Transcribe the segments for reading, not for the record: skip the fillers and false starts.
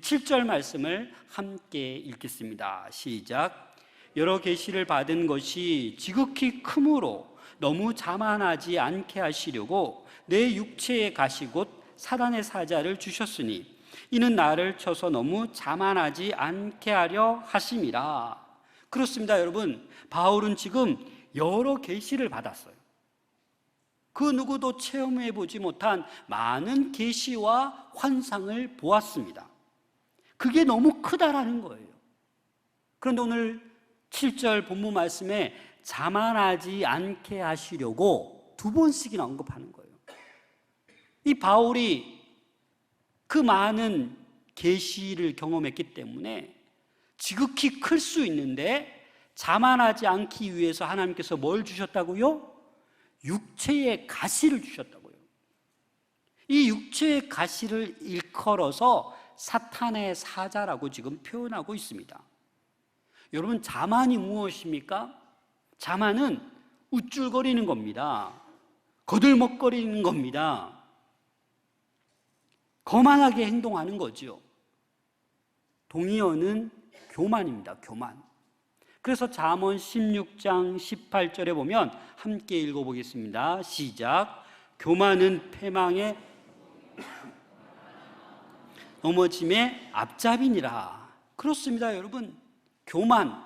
7절 말씀을 함께 읽겠습니다. 시작. 여러 계시를 받은 것이 지극히 크므로 너무 자만하지 않게 하시려고 내 육체의 가시 곧 사단의 사자를 주셨으니 이는 나를 쳐서 너무 자만하지 않게 하려 하심이라. 그렇습니다, 여러분. 바울은 지금 여러 계시를 받았어요. 그 누구도 체험해 보지 못한 많은 계시와 환상을 보았습니다. 그게 너무 크다라는 거예요. 그런데 오늘 7절 본문 말씀에 자만하지 않게 하시려고 2번씩이나 언급하는 거예요. 이 바울이 그 많은 계시를 경험했기 때문에 지극히 클 수 있는데 자만하지 않기 위해서 하나님께서 뭘 주셨다고요? 육체의 가시를 주셨다고요. 이 육체의 가시를 일컬어서 사탄의 사자라고 지금 표현하고 있습니다. 여러분, 자만이 무엇입니까? 자만은 우쭐거리는 겁니다. 거들먹거리는 겁니다. 거만하게 행동하는 거죠. 동의어는 교만입니다. 교만. 그래서 잠언 16장 18절에 보면 함께 읽어보겠습니다. 시작. 교만은 패망의 넘어짐의 앞잡이니라. 그렇습니다, 여러분. 교만,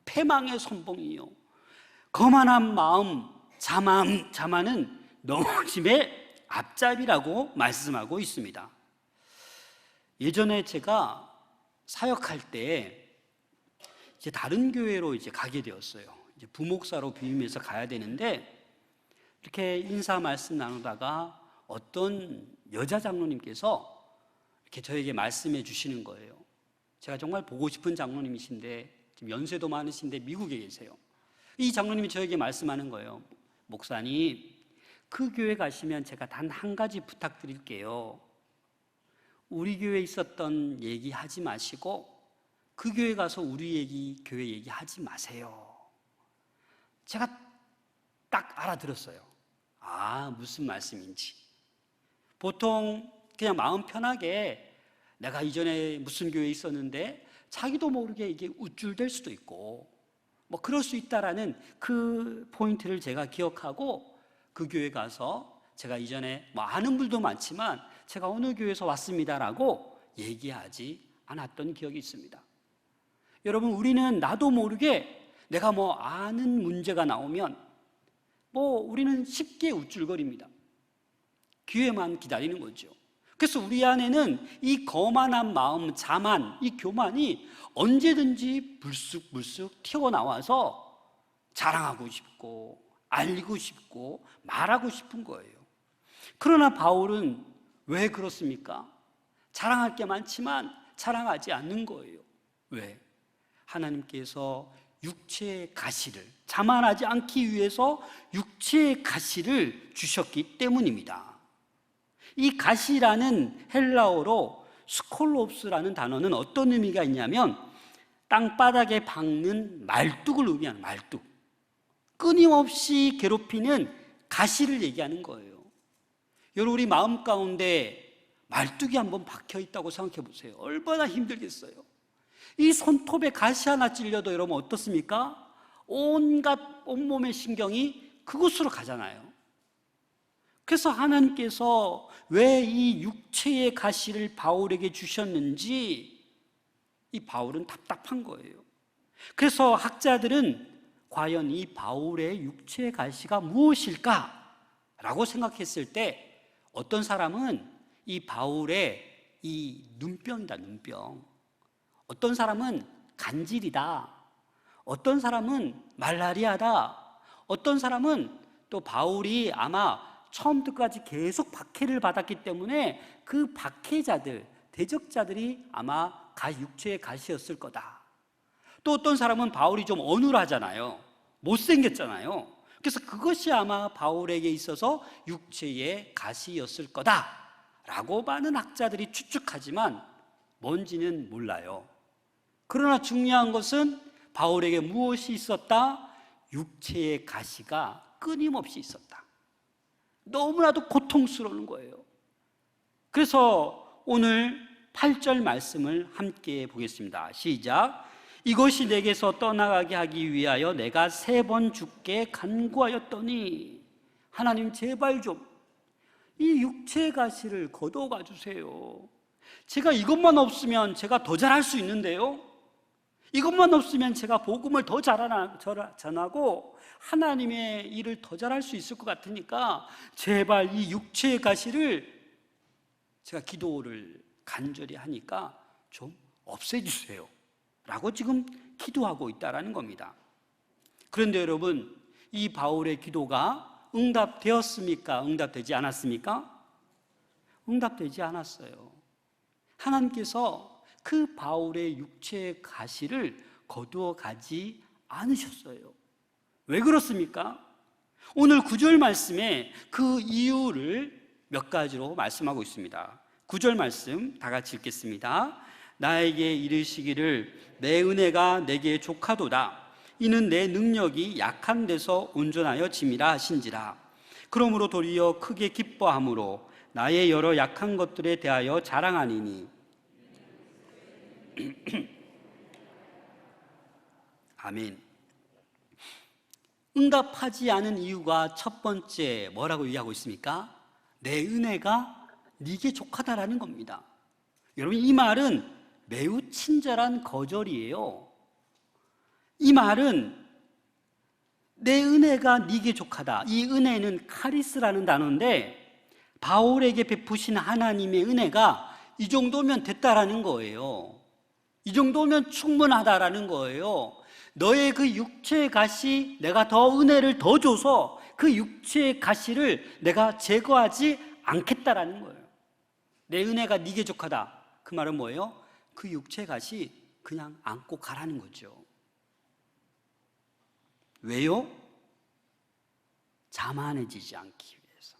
패망의 선봉이요. 거만한 마음, 자만은 넘어짐의 앞잡이라고 말씀하고 있습니다. 예전에 제가 사역할 때 이제 다른 교회로 이제 가게 되었어요. 이제 부목사로 부임해서 가야 되는데 이렇게 인사 말씀 나누다가 어떤 여자 장로님께서 이렇게 저에게 말씀해 주시는 거예요. 제가 정말 보고 싶은 장로님이신데 지금 연세도 많으신데 미국에 계세요. 이 장로님이 저에게 말씀하는 거예요. 목사님, 그 교회 가시면 제가 단 한 가지 부탁드릴게요. 우리 교회에 있었던 얘기 하지 마시고 그 교회 가서 우리 교회 얘기 하지 마세요. 제가 딱 알아들었어요. 아, 무슨 말씀인지. 보통 그냥 마음 편하게 내가 이전에 무슨 교회에 있었는데 자기도 모르게 이게 우쭐될 수도 있고 뭐 그럴 수 있다라는 그 포인트를 제가 기억하고 그 교회 가서 제가 이전에 뭐 아는 분도 많지만 제가 어느 교회에서 왔습니다라고 얘기하지 않았던 기억이 있습니다. 여러분, 우리는 나도 모르게 내가 뭐 아는 문제가 나오면 뭐 우리는 쉽게 우쭐거립니다. 기회만 기다리는 거죠. 그래서 우리 안에는 이 거만한 마음, 자만, 이 교만이 언제든지 불쑥불쑥 튀어나와서 자랑하고 싶고 알리고 싶고 말하고 싶은 거예요. 그러나 바울은 왜 그렇습니까? 자랑할 게 많지만 자랑하지 않는 거예요. 왜? 하나님께서 육체의 가시를, 자만하지 않기 위해서 육체의 가시를 주셨기 때문입니다. 이 가시라는 헬라어로 스콜롭스라는 단어는 어떤 의미가 있냐면 땅바닥에 박는 말뚝을 의미하는 말뚝, 끊임없이 괴롭히는 가시를 얘기하는 거예요. 여러분, 우리 마음 가운데 말뚝이 한번 박혀 있다고 생각해 보세요. 얼마나 힘들겠어요. 이 손톱에 가시 하나 찔려도 여러분 어떻습니까? 온갖 온몸의 신경이 그곳으로 가잖아요. 그래서 하나님께서 왜 이 육체의 가시를 바울에게 주셨는지 이 바울은 답답한 거예요. 그래서 학자들은 과연 이 바울의 육체의 가시가 무엇일까라고 생각했을 때 어떤 사람은 이 바울의 이 눈병이다, 눈병. 어떤 사람은 간질이다. 어떤 사람은 말라리아다. 어떤 사람은 또 바울이 아마 처음부터까지 계속 박해를 받았기 때문에 그 박해자들, 대적자들이 아마 육체의 가시였을 거다. 또 어떤 사람은 바울이 좀 어눌하잖아요. 못생겼잖아요. 그래서 그것이 아마 바울에게 있어서 육체의 가시였을 거다라고 많은 학자들이 추측하지만 뭔지는 몰라요. 그러나 중요한 것은 바울에게 무엇이 있었다? 육체의 가시가 끊임없이 있었다. 너무나도 고통스러운 거예요. 그래서 오늘 8절 말씀을 함께 보겠습니다. 시작. 이것이 내게서 떠나가게 하기 위하여 내가 3번 주께 간구하였더니, 하나님 제발 좀 이 육체의 가시를 거둬가 주세요. 제가 이것만 없으면 제가 더 잘할 수 있는데요, 이것만 없으면 제가 복음을 더 전하고 하나님의 일을 더 잘할 수 있을 것 같으니까 제발 이 육체의 가시를, 제가 기도를 간절히 하니까 좀 없애주세요 라고 지금 기도하고 있다는 겁니다. 그런데 여러분, 이 바울의 기도가 응답되었습니까? 응답되지 않았습니까? 응답되지 않았어요. 하나님께서 그 바울의 육체의 가시를 거두어 가지 않으셨어요. 왜 그렇습니까? 오늘 9절 말씀에 그 이유를 몇 가지로 말씀하고 있습니다. 9절 말씀 다 같이 읽겠습니다. 나에게 이르시기를 내 은혜가 내게 족하도다. 이는 내 능력이 약한 데서 온전하여 짐이라 하신지라. 그러므로 도리어 크게 기뻐함으로 나의 여러 약한 것들에 대하여 자랑하니니. 아멘. 응답하지 않은 이유가 첫 번째 뭐라고 얘기하고 있습니까? 내 은혜가 네게 족하다라는 겁니다. 여러분, 이 말은 매우 친절한 거절이에요. 이 말은 내 은혜가 네게 족하다, 이 은혜는 카리스라는 단어인데 바울에게 베푸신 하나님의 은혜가 이 정도면 됐다라는 거예요. 이 정도면 충분하다라는 거예요. 너의 그 육체의 가시, 내가 더 은혜를 더 줘서 그 육체의 가시를 내가 제거하지 않겠다라는 거예요. 내 은혜가 네게 족하다, 그 말은 뭐예요? 그 육체의 가시 그냥 안고 가라는 거죠. 왜요? 자만해지지 않기 위해서,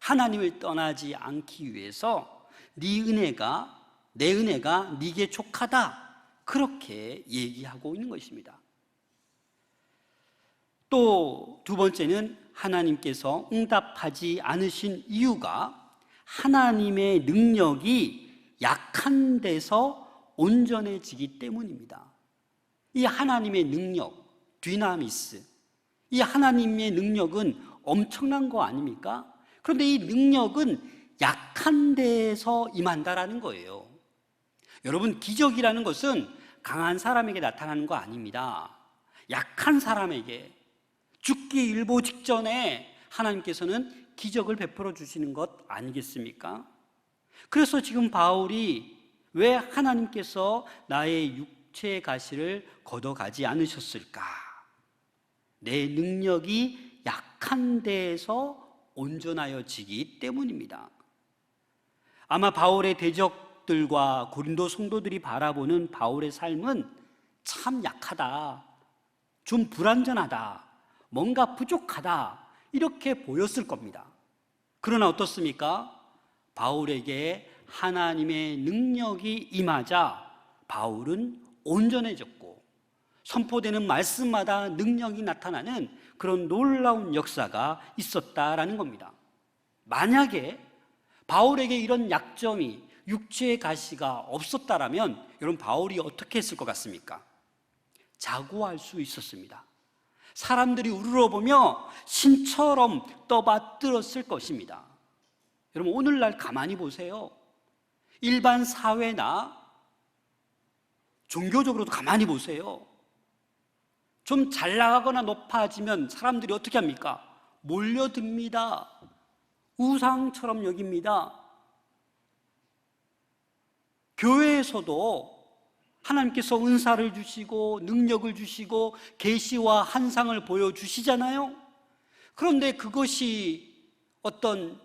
하나님을 떠나지 않기 위해서 네 은혜가, 내 은혜가 네게 족하다, 그렇게 얘기하고 있는 것입니다. 또 두 번째는 하나님께서 응답하지 않으신 이유가 하나님의 능력이 약한 데서 온전해지기 때문입니다. 이 하나님의 능력, 디나미스, 이 하나님의 능력은 엄청난 거 아닙니까? 그런데 이 능력은 약한 데에서 임한다라는 거예요. 여러분, 기적이라는 것은 강한 사람에게 나타나는 거 아닙니다. 약한 사람에게 죽기 일보 직전에 하나님께서는 기적을 베풀어 주시는 것 아니겠습니까? 그래서 지금 바울이 왜 하나님께서 나의 육체의 가시를 걷어가지 않으셨을까? 내 능력이 약한 데에서 온전하여지기 때문입니다. 아마 바울의 대적들과 고린도 성도들이 바라보는 바울의 삶은 참 약하다, 좀 불완전하다, 뭔가 부족하다, 이렇게 보였을 겁니다. 그러나 어떻습니까? 바울에게 하나님의 능력이 임하자 바울은 온전해졌고 선포되는 말씀마다 능력이 나타나는 그런 놀라운 역사가 있었다라는 겁니다. 만약에 바울에게 이런 약점이, 육체의 가시가 없었다라면 여러분, 바울이 어떻게 했을 것 같습니까? 자고할 수 있었습니다. 사람들이 우러러보며 신처럼 떠받들었을 것입니다. 여러분, 오늘날 가만히 보세요. 일반 사회나 종교적으로도 가만히 보세요. 좀 잘 나가거나 높아지면 사람들이 어떻게 합니까? 몰려듭니다. 우상처럼 여깁니다. 교회에서도 하나님께서 은사를 주시고 능력을 주시고 계시와 환상을 보여주시잖아요. 그런데 그것이 어떤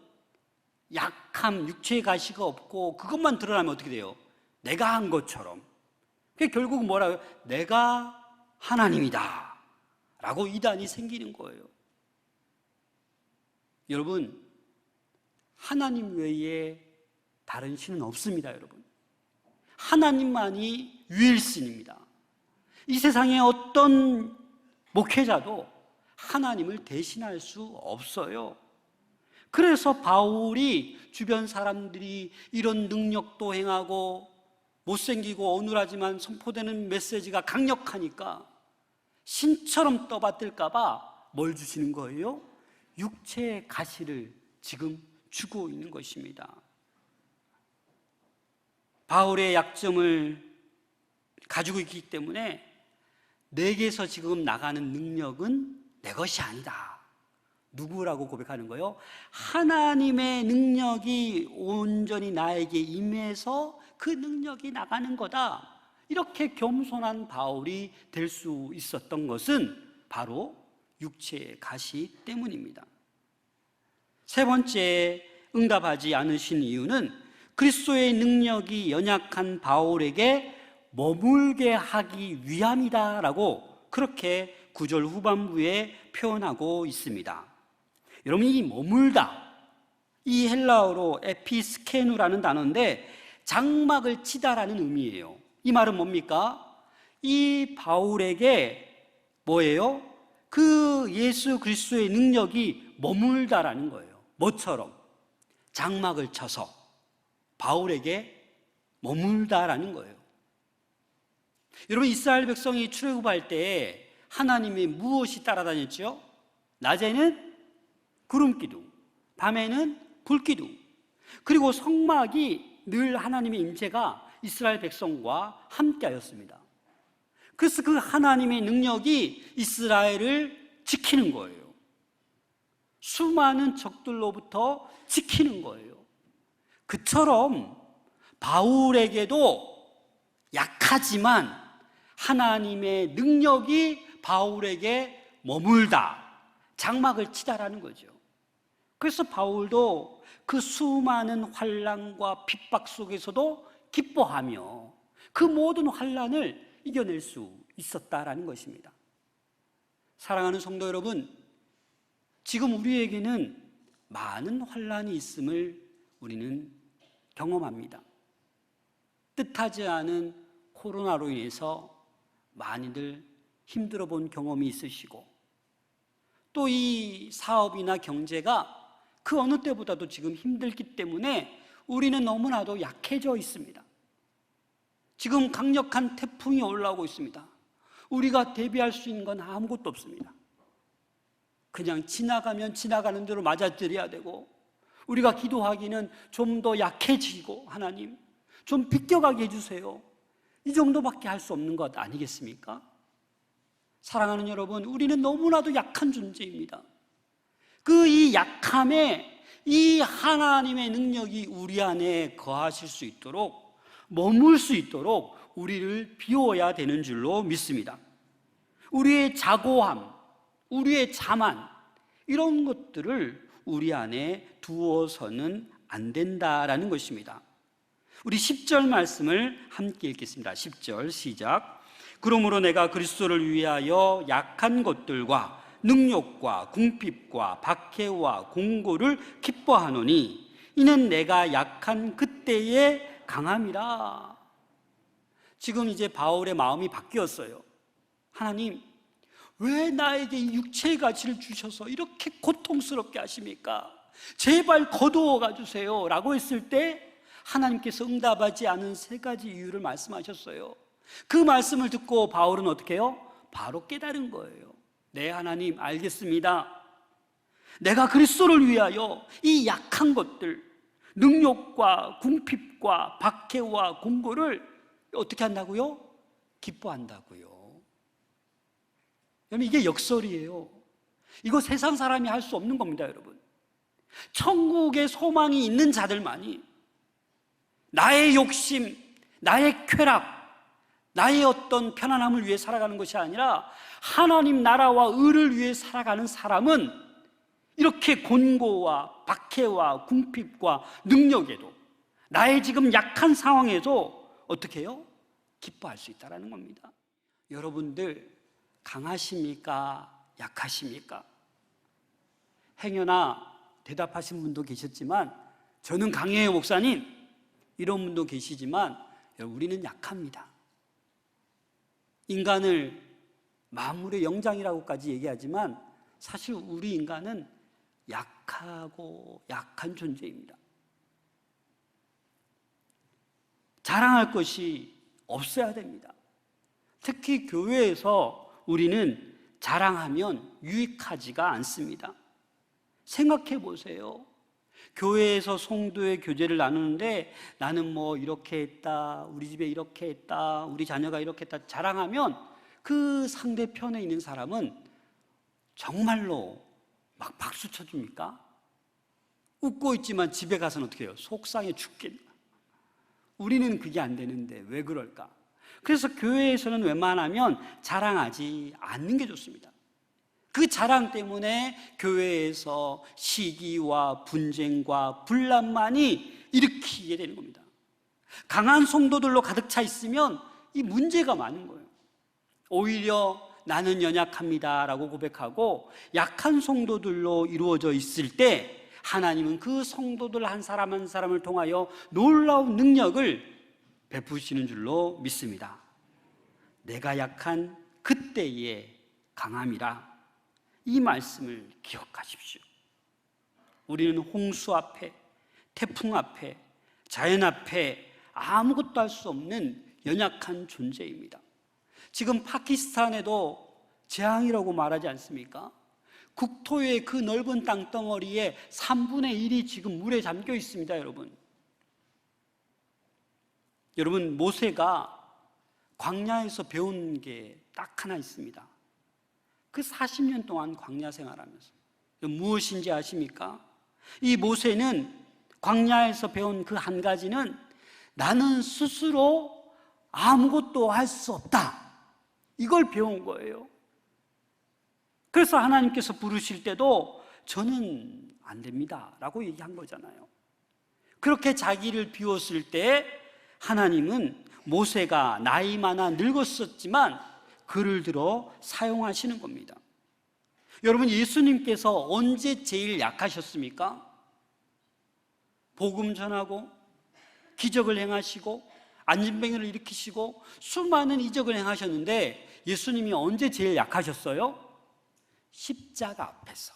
약함, 육체의 가시가 없고 그것만 드러나면 어떻게 돼요? 내가 한 것처럼. 그게 결국 뭐라고요? 내가 하나님이다 라고 이단이 생기는 거예요. 여러분, 하나님 외에 다른 신은 없습니다. 여러분, 하나님만이 유일신입니다. 이 세상에 어떤 목회자도 하나님을 대신할 수 없어요. 그래서 바울이 주변 사람들이 이런 능력도 행하고 못생기고 어눌하지만 선포되는 메시지가 강력하니까 신처럼 떠받들까 봐 뭘 주시는 거예요? 육체의 가시를 지금 주고 있는 것입니다. 바울의 약점을 가지고 있기 때문에 내게서 지금 나가는 능력은 내 것이 아니다. 누구라고 고백하는 거예요? 하나님의 능력이 온전히 나에게 임해서 그 능력이 나가는 거다. 이렇게 겸손한 바울이 될 수 있었던 것은 바로 육체의 가시 때문입니다. 세 번째, 응답하지 않으신 이유는 그리스도의 능력이 연약한 바울에게 머물게 하기 위함이다라고 그렇게 9절 후반부에 표현하고 있습니다. 여러분, 이 머물다, 이 헬라어로 에피스케누라는 단어인데 장막을 치다라는 의미예요. 이 말은 뭡니까? 이 바울에게 뭐예요? 그 예수 그리스도의 능력이 머물다라는 거예요. 뭐처럼? 장막을 쳐서 바울에게 머물다라는 거예요. 여러분, 이스라엘 백성이 출애굽할 때 하나님이 무엇이 따라다녔죠? 낮에는 구름기둥, 밤에는 불기둥, 그리고 성막이 늘 하나님의 임재가 이스라엘 백성과 함께하였습니다. 그래서 그 하나님의 능력이 이스라엘을 지키는 거예요. 수많은 적들로부터 지키는 거예요. 그처럼 바울에게도 약하지만 하나님의 능력이 바울에게 머물다, 장막을 치다라는 거죠. 그래서 바울도 그 수많은 환난과 핍박 속에서도 기뻐하며 그 모든 환난을 이겨낼 수 있었다라는 것입니다. 사랑하는 성도 여러분, 지금 우리에게는 많은 환난이 있음을 우리는 경험합니다. 뜻하지 않은 코로나로 인해서 많이들 힘들어 본 경험이 있으시고, 또 이 사업이나 경제가 그 어느 때보다도 지금 힘들기 때문에 우리는 너무나도 약해져 있습니다. 지금 강력한 태풍이 올라오고 있습니다. 우리가 대비할 수 있는 건 아무것도 없습니다. 그냥 지나가면 지나가는 대로 맞아들여야 되고, 우리가 기도하기는 좀 더 약해지고, 하나님 좀 비껴가게 해주세요, 이 정도밖에 할 수 없는 것 아니겠습니까? 사랑하는 여러분, 우리는 너무나도 약한 존재입니다. 그 이 약함에 이 하나님의 능력이 우리 안에 거하실 수 있도록, 머물 수 있도록 우리를 비워야 되는 줄로 믿습니다. 우리의 자고함, 우리의 자만, 이런 것들을 우리 안에 두어서는 안 된다라는 것입니다. 우리 10절 말씀을 함께 읽겠습니다. 10절 시작. 그러므로 내가 그리스도를 위하여 약한 것들과 능욕과 궁핍과 박해와 공고를 기뻐하노니 이는 내가 약한 그때의 강함이라. 지금 이제 바울의 마음이 바뀌었어요. 하나님, 왜 나에게 이 육체의 가치를 주셔서 이렇게 고통스럽게 하십니까? 제발 거두어 가주세요 라고 했을 때 하나님께서 응답하지 않은 세 가지 이유를 말씀하셨어요. 그 말씀을 듣고 바울은 어떻게 해요? 바로 깨달은 거예요. 네, 하나님 알겠습니다. 내가 그리스도를 위하여 이 약한 것들, 능욕과 궁핍과 박해와 공고를 어떻게 한다고요? 기뻐한다고요. 여러분, 이게 역설이에요. 이거 세상 사람이 할 수 없는 겁니다, 여러분. 천국의 소망이 있는 자들만이 나의 욕심, 나의 쾌락, 나의 어떤 편안함을 위해 살아가는 것이 아니라 하나님 나라와 의를 위해 살아가는 사람은 이렇게 곤고와 박해와 궁핍과 능력에도, 나의 지금 약한 상황에도 어떻게 해요? 기뻐할 수 있다는 겁니다. 여러분들 강하십니까? 약하십니까? 행여나 대답하신 분도 계셨지만 저는 강해요 목사님, 이런 분도 계시지만 우리는 약합니다. 인간을 만물의 영장이라고까지 얘기하지만 사실 우리 인간은 약하고 약한 존재입니다. 자랑할 것이 없어야 됩니다. 특히 교회에서 우리는 자랑하면 유익하지가 않습니다. 생각해 보세요. 교회에서 성도의 교제를 나누는데 나는 뭐 이렇게 했다, 우리 집에 이렇게 했다, 우리 자녀가 이렇게 했다 자랑하면 그 상대편에 있는 사람은 정말로 막 박수 쳐줍니까? 웃고 있지만 집에 가서는 어떻게 해요? 속상해 죽겠다. 우리는 그게 안 되는데 왜 그럴까? 그래서 교회에서는 웬만하면 자랑하지 않는 게 좋습니다. 그 자랑 때문에 교회에서 시기와 분쟁과 분란만이 일으키게 되는 겁니다. 강한 성도들로 가득 차 있으면 이 문제가 많은 거예요. 오히려 나는 연약합니다 라고 고백하고 약한 성도들로 이루어져 있을 때 하나님은 그 성도들 한 사람 한 사람을 통하여 놀라운 능력을 베푸시는 줄로 믿습니다. 내가 약한 그때의 강함이라, 이 말씀을 기억하십시오. 우리는 홍수 앞에, 태풍 앞에, 자연 앞에 아무것도 할 수 없는 연약한 존재입니다. 지금 파키스탄에도 재앙이라고 말하지 않습니까? 국토의 그 넓은 땅덩어리에 3분의 1이 지금 물에 잠겨 있습니다, 여러분. 여러분, 모세가 광야에서 배운 게 딱 하나 있습니다. 그 40년 동안 광야 생활하면서 무엇인지 아십니까? 이 모세는 광야에서 배운 그 한 가지는 나는 스스로 아무것도 할 수 없다, 이걸 배운 거예요. 그래서 하나님께서 부르실 때도 저는 안 됩니다 라고 얘기한 거잖아요. 그렇게 자기를 비웠을 때 하나님은 모세가 나이 많아 늙었었지만 그를 들어 사용하시는 겁니다. 여러분, 예수님께서 언제 제일 약하셨습니까? 복음 전하고 기적을 행하시고 안진뱅이를 일으키시고 수많은 이적을 행하셨는데 예수님이 언제 제일 약하셨어요? 십자가 앞에서.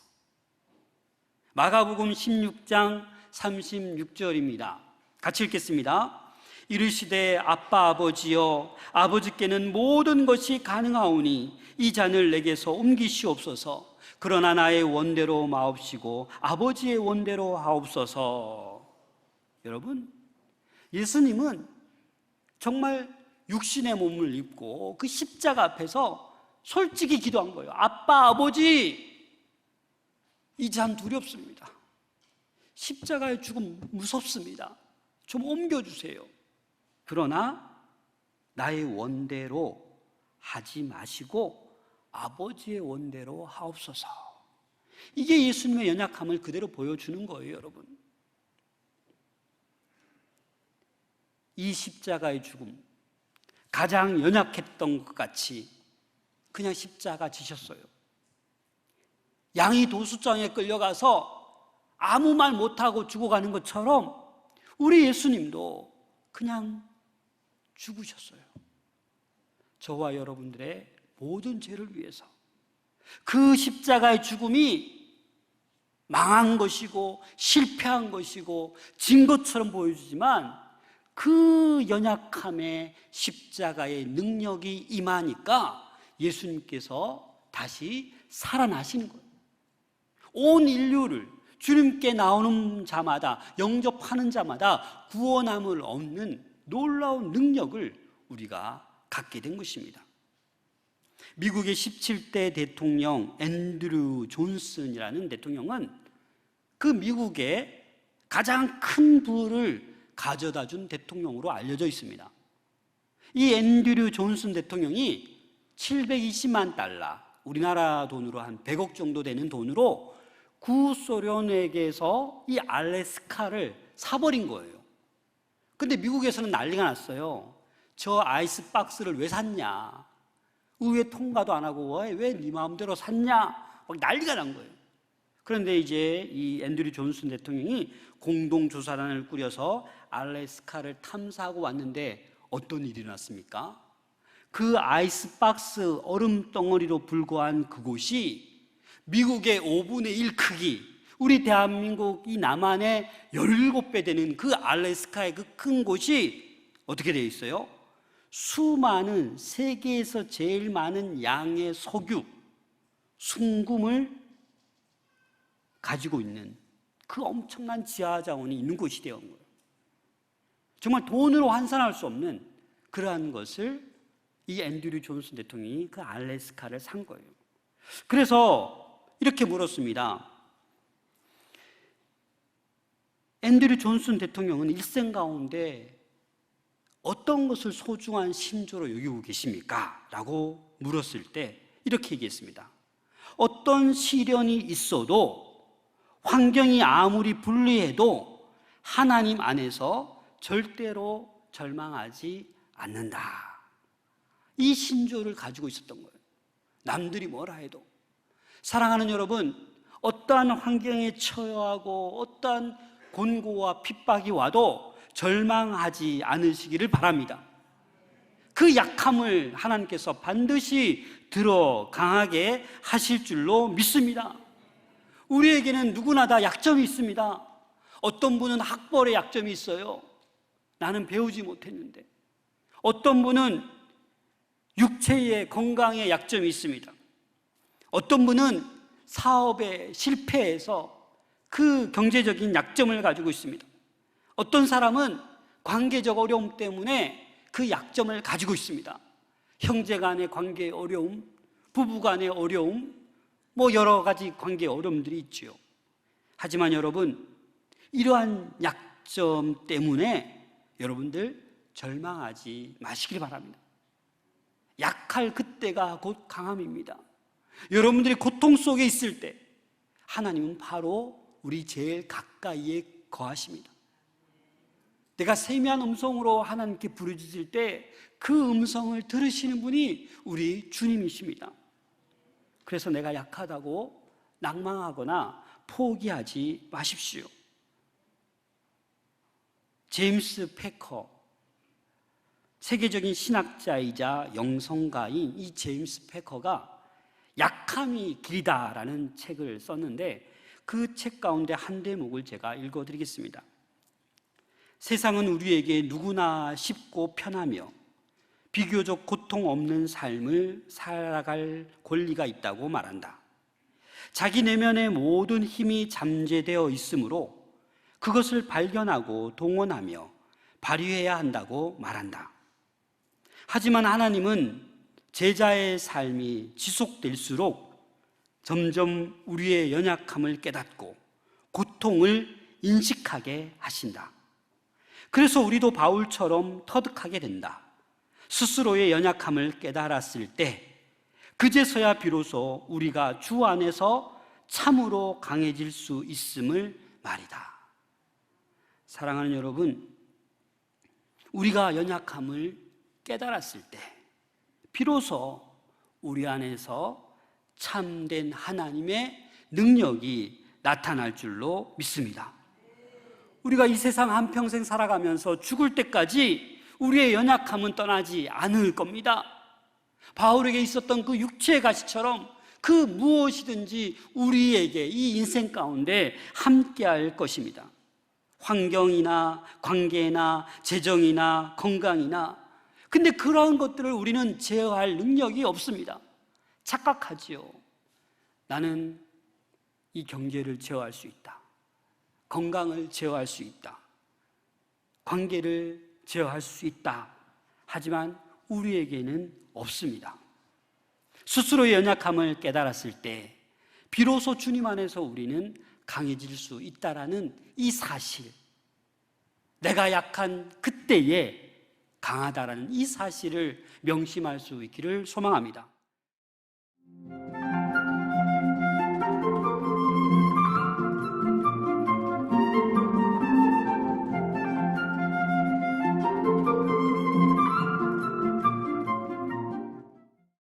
마가복음 16장 36절입니다. 같이 읽겠습니다. 이르시되 아빠 아버지여, 아버지께는 모든 것이 가능하오니 이 잔을 내게서 옮기시옵소서. 그러나 나의 원대로 마옵시고 아버지의 원대로 하옵소서. 여러분, 예수님은 정말 육신의 몸을 입고 그 십자가 앞에서 솔직히 기도한 거예요. 아빠 아버지, 이 잔 두렵습니다. 십자가의 죽음 무섭습니다. 좀 옮겨주세요. 그러나 나의 원대로 하지 마시고 아버지의 원대로 하옵소서. 이게 예수님의 연약함을 그대로 보여주는 거예요, 여러분. 이 십자가의 죽음, 가장 연약했던 것 같이 그냥 십자가 지셨어요. 양이 도수장에 끌려가서 아무 말 못하고 죽어가는 것처럼 우리 예수님도 그냥 죽으셨어요. 저와 여러분들의 모든 죄를 위해서. 그 십자가의 죽음이 망한 것이고 실패한 것이고 진 것처럼 보여주지만 그 연약함에 십자가의 능력이 임하니까 예수님께서 다시 살아나시는 거예요. 온 인류를 주님께 나오는 자마다, 영접하는 자마다 구원함을 얻는 놀라운 능력을 우리가 갖게 된 것입니다. 미국의 17대 대통령 앤드류 존슨이라는 대통령은 그 미국의 가장 큰 부를 가져다 준 대통령으로 알려져 있습니다. 이 앤드류 존슨 대통령이 720만 달러, 우리나라 돈으로 한 100억 정도 되는 돈으로 구소련에게서 이 알래스카를 사버린 거예요. 근데 미국에서는 난리가 났어요. 저 아이스박스를 왜 샀냐? 의회 통과도 안 하고 왜 네 마음대로 샀냐? 막 난리가 난 거예요. 그런데 이제 이 앤드류 존슨 대통령이 공동조사단을 꾸려서 알래스카를 탐사하고 왔는데 어떤 일이 났습니까? 그 아이스박스 얼음 덩어리로 불과한 그곳이 미국의 5분의 1 크기, 우리 대한민국 이 남한의 17배 되는 그 알래스카의 그 큰 곳이 어떻게 되어 있어요? 수많은, 세계에서 제일 많은 양의 석유, 순금을 가지고 있는 그 엄청난 지하 자원이 있는 곳이 되어 온 거예요. 정말 돈으로 환산할 수 없는 그러한 것을 이 앤드류 존슨 대통령이 그 알래스카를 산 거예요. 그래서 이렇게 물었습니다. 앤드류 존슨 대통령은 일생 가운데 어떤 것을 소중한 신조로 여기고 계십니까? 라고 물었을 때 이렇게 얘기했습니다. 어떤 시련이 있어도, 환경이 아무리 불리해도 하나님 안에서 절대로 절망하지 않는다. 이 신조를 가지고 있었던 거예요. 남들이 뭐라 해도. 사랑하는 여러분, 어떠한 환경에 처하고 어떠한 곤고와 핍박이 와도 절망하지 않으시기를 바랍니다. 그 약함을 하나님께서 반드시 들어 강하게 하실 줄로 믿습니다. 우리에게는 누구나 다 약점이 있습니다. 어떤 분은 학벌에 약점이 있어요. 나는 배우지 못했는데. 어떤 분은 육체의 건강에 약점이 있습니다. 어떤 분은 사업에 실패해서 그 경제적인 약점을 가지고 있습니다. 어떤 사람은 관계적 어려움 때문에 그 약점을 가지고 있습니다. 형제 간의 관계의 어려움, 부부 간의 어려움, 여러 가지 관계의 어려움들이 있죠. 하지만 여러분, 이러한 약점 때문에 여러분들 절망하지 마시길 바랍니다. 약할 그때가 곧 강함입니다. 여러분들이 고통 속에 있을 때 하나님은 바로 우리 제일 가까이에 거하십니다. 내가 세미한 음성으로 하나님께 부르짖을 때 그 음성을 들으시는 분이 우리 주님이십니다. 그래서 내가 약하다고 낭망하거나 포기하지 마십시오. 제임스 패커, 세계적인 신학자이자 영성가인 이 제임스 패커가 약함이 길이다라는 책을 썼는데 그 책 가운데 한 대목을 제가 읽어드리겠습니다. 세상은 우리에게 누구나 쉽고 편하며 비교적 고통 없는 삶을 살아갈 권리가 있다고 말한다. 자기 내면의 모든 힘이 잠재되어 있으므로 그것을 발견하고 동원하며 발휘해야 한다고 말한다. 하지만 하나님은 제자의 삶이 지속될수록 점점 우리의 연약함을 깨닫고 고통을 인식하게 하신다. 그래서 우리도 바울처럼 터득하게 된다. 스스로의 연약함을 깨달았을 때 그제서야 비로소 우리가 주 안에서 참으로 강해질 수 있음을 말이다. 사랑하는 여러분, 우리가 연약함을 깨달았을 때 비로소 우리 안에서 참된 하나님의 능력이 나타날 줄로 믿습니다. 우리가 이 세상 한평생 살아가면서 죽을 때까지 우리의 연약함은 떠나지 않을 겁니다. 바울에게 있었던 그 육체의 가시처럼 그 무엇이든지 우리에게 이 인생 가운데 함께할 것입니다. 환경이나 관계나 재정이나 건강이나, 근데 그러한 것들을 우리는 제어할 능력이 없습니다. 착각하지요. 나는 이 경제를 제어할 수 있다. 건강을 제어할 수 있다. 관계를 제어할 수 있다. 하지만 우리에게는 없습니다. 스스로의 연약함을 깨달았을 때 비로소 주님 안에서 우리는 강해질 수 있다라는 이 사실, 내가 약한 그때에 강하다라는 이 사실을 명심할 수 있기를 소망합니다.